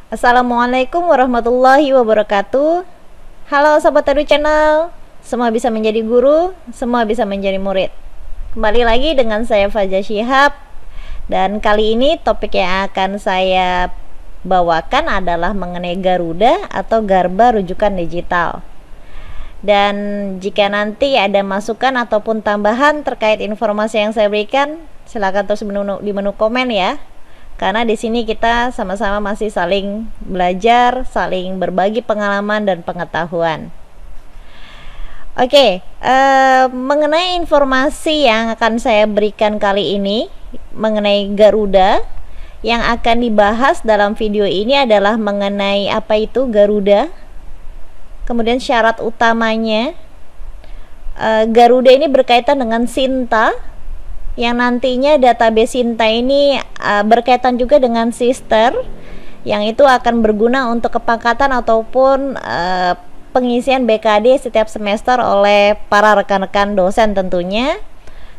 Assalamualaikum warahmatullahi wabarakatuh. Halo Sobat Edu Channel. Semua bisa menjadi guru, semua bisa menjadi murid. Kembali lagi dengan saya Faza Shihab. Dan kali ini topik yang akan saya bawakan adalah mengenai Garuda atau Garba rujukan digital. Dan jika nanti ada masukan ataupun tambahan terkait informasi yang saya berikan, silakan terus di menu komen ya. Karena di sini kita sama-sama masih saling belajar, saling berbagi pengalaman dan pengetahuan. Oke, mengenai informasi yang akan saya berikan kali ini mengenai Garuda, yang akan dibahas dalam video ini adalah mengenai apa itu Garuda, kemudian syarat utamanya. Garuda ini berkaitan dengan Sinta, yang nantinya database Sinta ini berkaitan juga dengan Sister, yang itu akan berguna untuk kepangkatan ataupun pengisian BKD setiap semester oleh para rekan-rekan dosen tentunya.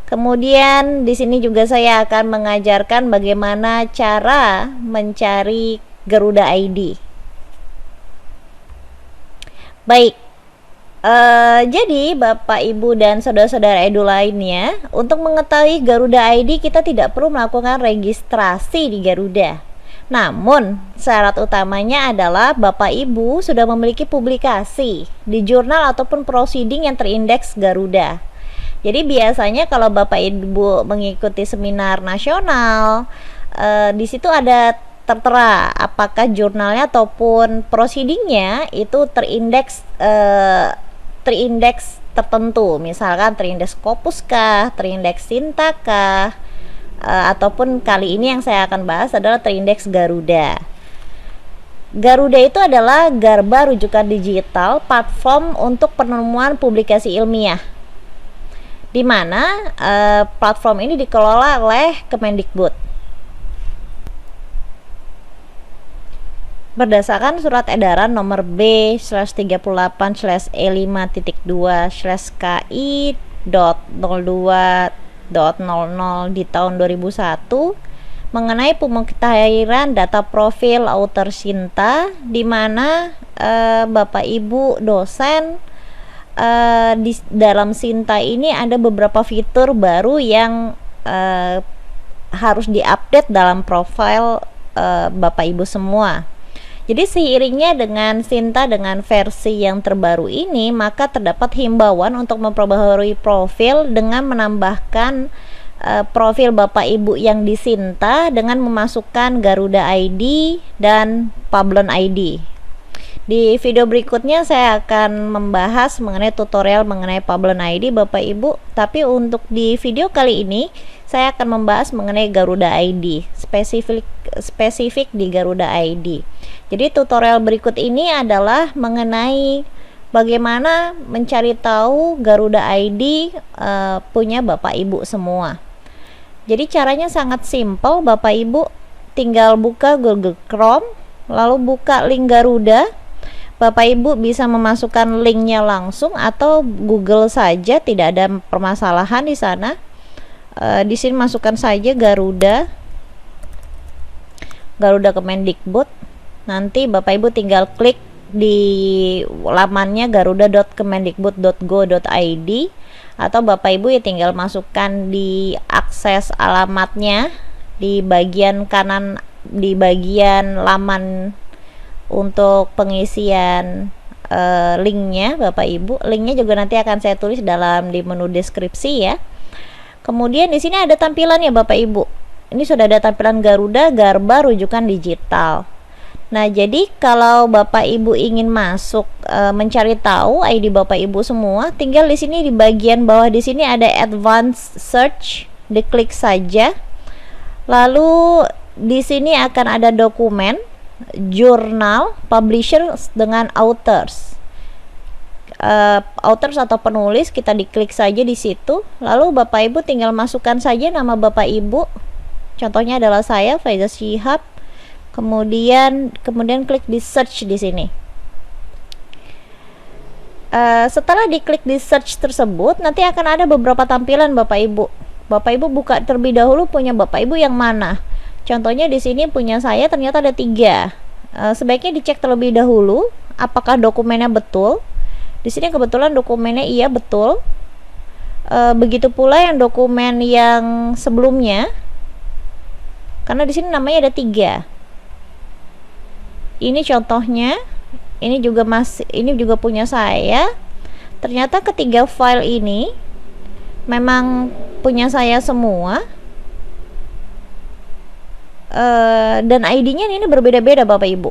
Kemudian di sini juga saya akan mengajarkan bagaimana cara mencari Garuda ID. Baik. Jadi Bapak Ibu dan saudara-saudara edu lainnya, untuk mengetahui Garuda ID kita tidak perlu melakukan registrasi di Garuda. Namun syarat utamanya adalah Bapak Ibu sudah memiliki publikasi di jurnal ataupun proceeding yang terindeks Garuda. Jadi biasanya kalau Bapak Ibu mengikuti seminar nasional, di situ ada tertera apakah jurnalnya ataupun proceedingnya itu terindeks tertentu, misalkan terindeks Scopus kah, terindeks Sinta kah, ataupun kali ini yang saya akan bahas adalah terindeks Garuda. Garuda itu adalah Garba rujukan digital, platform untuk penemuan publikasi ilmiah, di mana platform ini dikelola oleh Kemendikbud. Berdasarkan surat edaran nomor B/38/E/KI.02.00 di tahun 2001 mengenai pemutahiran data profil author Sinta, di mana Bapak Ibu dosen di dalam Sinta ini ada beberapa fitur baru yang harus diupdate dalam profil Bapak Ibu semua. Jadi seiringnya dengan Sinta dengan versi yang terbaru ini, maka terdapat himbauan untuk memperbaharui profil dengan menambahkan profil Bapak Ibu yang di Sinta dengan memasukkan Garuda ID dan Pablon ID. Di video berikutnya saya akan membahas mengenai tutorial mengenai Pablon ID Bapak Ibu, tapi untuk di video kali ini saya akan membahas mengenai Garuda ID, spesifik di Garuda ID. Jadi tutorial berikut ini adalah mengenai bagaimana mencari tahu Garuda ID punya Bapak Ibu semua. Jadi caranya sangat simpel, Bapak Ibu tinggal buka Google Chrome, lalu buka link Garuda. Bapak Ibu bisa memasukkan linknya langsung atau Google saja, tidak ada permasalahan di sana. Di sini masukkan saja Garuda Kemendikbud. Nanti Bapak Ibu tinggal klik di lamannya garuda.kemendikbud.go.id, atau Bapak Ibu ya tinggal masukkan di akses alamatnya di bagian kanan, di bagian laman untuk pengisian linknya Bapak Ibu. Linknya juga nanti akan saya tulis di menu deskripsi ya. Kemudian di sini ada tampilannya Bapak Ibu. Ini sudah ada tampilan Garuda Garba rujukan digital. Nah, jadi kalau Bapak Ibu ingin masuk mencari tahu ID Bapak Ibu semua, tinggal di sini di bagian bawah di sini ada Advanced Search, diklik saja. Lalu di sini akan ada dokumen, jurnal, publisher dengan authors. Authors atau penulis kita diklik saja di situ. Lalu Bapak Ibu tinggal masukkan saja nama Bapak Ibu. Contohnya adalah saya Faza Shihab. Kemudian klik di search di sini. Setelah diklik di search tersebut, nanti akan ada beberapa tampilan Bapak Ibu. Bapak Ibu buka terlebih dahulu punya Bapak Ibu yang mana. Contohnya di sini punya saya ternyata ada 3. sebaiknya dicek terlebih dahulu apakah dokumennya betul. Di sini kebetulan dokumennya iya betul. Begitu pula yang dokumen yang sebelumnya, karena di sini namanya ada 3. Ini contohnya, ini juga punya saya. Ternyata ketiga file ini memang punya saya semua. Dan ID-nya ini berbeda-beda Bapak Ibu.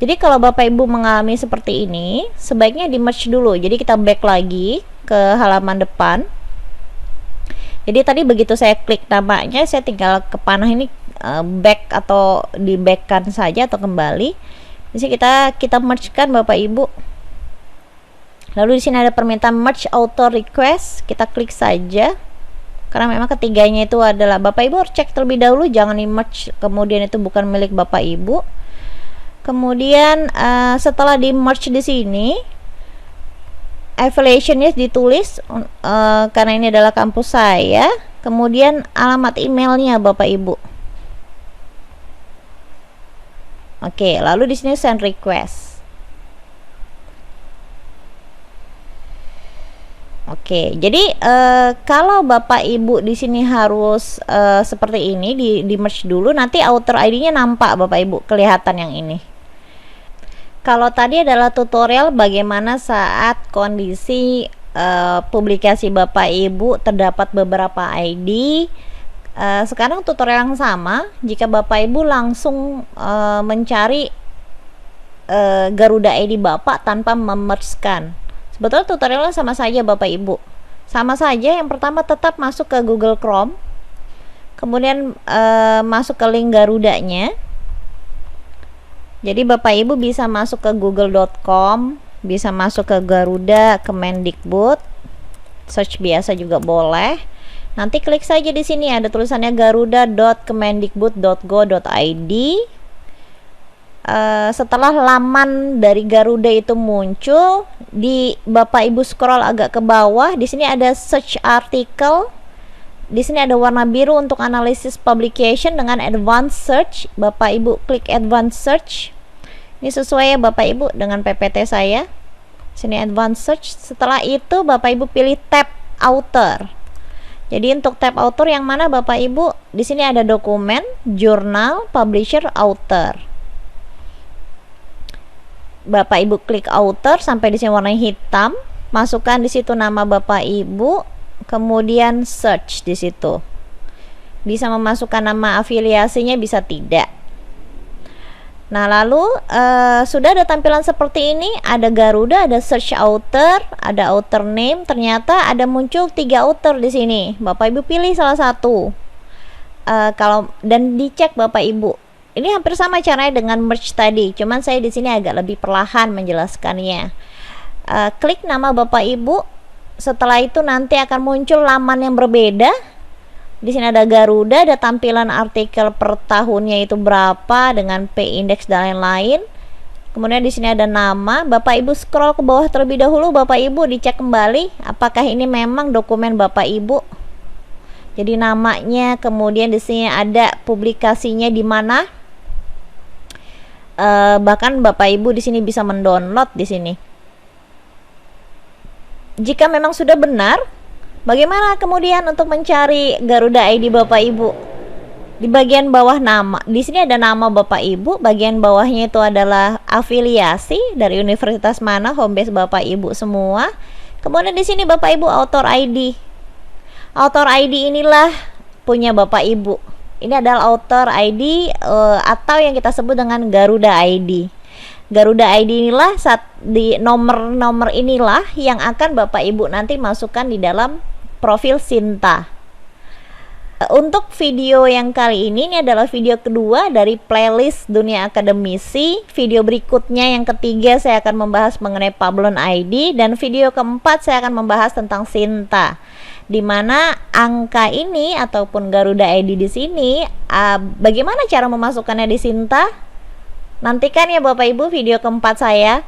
Jadi kalau Bapak Ibu mengalami seperti ini, sebaiknya di merge dulu. Jadi kita back lagi ke halaman depan. Jadi tadi begitu saya klik namanya, saya tinggal ke panah ini back atau di backkan saja atau kembali. Di sini kita merge kan Bapak Ibu. Lalu di sini ada permintaan merge auto request, kita klik saja. Karena memang ketiganya itu adalah Bapak Ibu harus cek terlebih dahulu, jangan di merge kemudian itu bukan milik Bapak Ibu. Kemudian setelah di merge di sini, affiliationnya ditulis karena ini adalah kampus saya. Kemudian alamat emailnya Bapak Ibu. Oke, lalu di sini send request. Oke, jadi kalau Bapak Ibu di sini harus seperti ini di merge dulu, nanti author ID-nya nampak Bapak Ibu, kelihatan yang ini. Kalau tadi adalah tutorial bagaimana saat kondisi publikasi Bapak Ibu terdapat beberapa ID. Sekarang tutorial yang sama, jika Bapak Ibu langsung mencari Garuda ID Bapak tanpa memergekan. Sebetulnya tutorialnya sama saja Bapak Ibu. Sama saja, yang pertama tetap masuk ke Google Chrome. Kemudian masuk ke link Garudanya. Jadi Bapak Ibu bisa masuk ke google.com, bisa masuk ke Garuda Kemendikbud, search biasa juga boleh. Nanti klik saja di sini ada tulisannya garuda.kemendikbud.go.id. Setelah laman dari Garuda itu muncul, di Bapak Ibu scroll agak ke bawah, di sini ada search article. Di sini ada warna biru untuk analisis publication dengan advanced search. Bapak Ibu klik advanced search. Ini sesuai ya Bapak Ibu dengan PPT saya. Sini advanced search. Setelah itu Bapak Ibu pilih tab author. Jadi untuk tab author yang mana Bapak Ibu? Di sini ada dokumen, jurnal, publisher, author. Bapak Ibu klik author sampai di sini warna hitam. Masukkan di situ nama Bapak Ibu. Kemudian search di situ. Bisa memasukkan nama afiliasinya, bisa tidak. Nah, lalu sudah ada tampilan seperti ini, ada Garuda, ada search author, ada author name, ternyata ada muncul 3 author di sini. Bapak Ibu pilih salah satu. Dan dicek Bapak Ibu. Ini hampir sama caranya dengan merge tadi, cuman saya di sini agak lebih perlahan menjelaskannya. Klik nama Bapak Ibu. Setelah itu nanti akan muncul laman yang berbeda. Di sini ada Garuda, ada tampilan artikel per tahunnya itu berapa dengan P-index dan lain-lain. Kemudian di sini ada nama. Bapak Ibu scroll ke bawah terlebih dahulu, Bapak Ibu dicek kembali apakah ini memang dokumen Bapak Ibu. Jadi namanya, kemudian di sini ada publikasinya di mana. Bahkan Bapak Ibu di sini bisa mendownload di sini. Jika memang sudah benar, bagaimana kemudian untuk mencari Garuda ID Bapak Ibu? Di bagian bawah nama, di sini ada nama Bapak Ibu, bagian bawahnya itu adalah afiliasi dari universitas mana, homebase Bapak Ibu semua. Kemudian di sini Bapak Ibu author ID. Author ID inilah punya Bapak Ibu. Ini adalah author ID atau yang kita sebut dengan Garuda ID. Garuda ID inilah di nomor-nomor inilah yang akan Bapak Ibu nanti masukkan di dalam profil Sinta. Untuk video yang kali ini adalah video kedua dari playlist Dunia Akademisi. Video berikutnya yang ketiga saya akan membahas mengenai Pablon ID, dan video keempat saya akan membahas tentang Sinta. Di mana angka ini ataupun Garuda ID di sini, bagaimana cara memasukkannya di Sinta? Nantikan ya Bapak Ibu video keempat saya.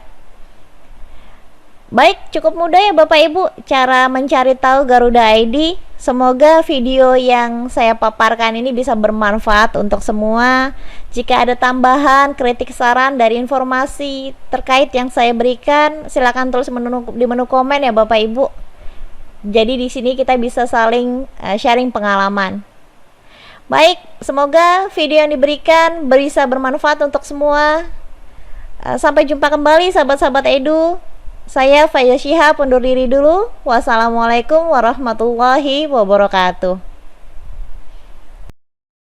Baik, cukup mudah ya Bapak Ibu cara mencari tahu Garuda ID. Semoga video yang saya paparkan ini bisa bermanfaat untuk semua. Jika ada tambahan, kritik, saran dari informasi terkait yang saya berikan, silakan tulis di menu komen ya Bapak Ibu. Jadi di sini kita bisa saling sharing pengalaman. Baik, semoga video yang diberikan bisa bermanfaat untuk semua. Sampai jumpa kembali sahabat-sahabat Edu. Saya Faiza Shihab undur diri dulu. Wassalamualaikum warahmatullahi wabarakatuh.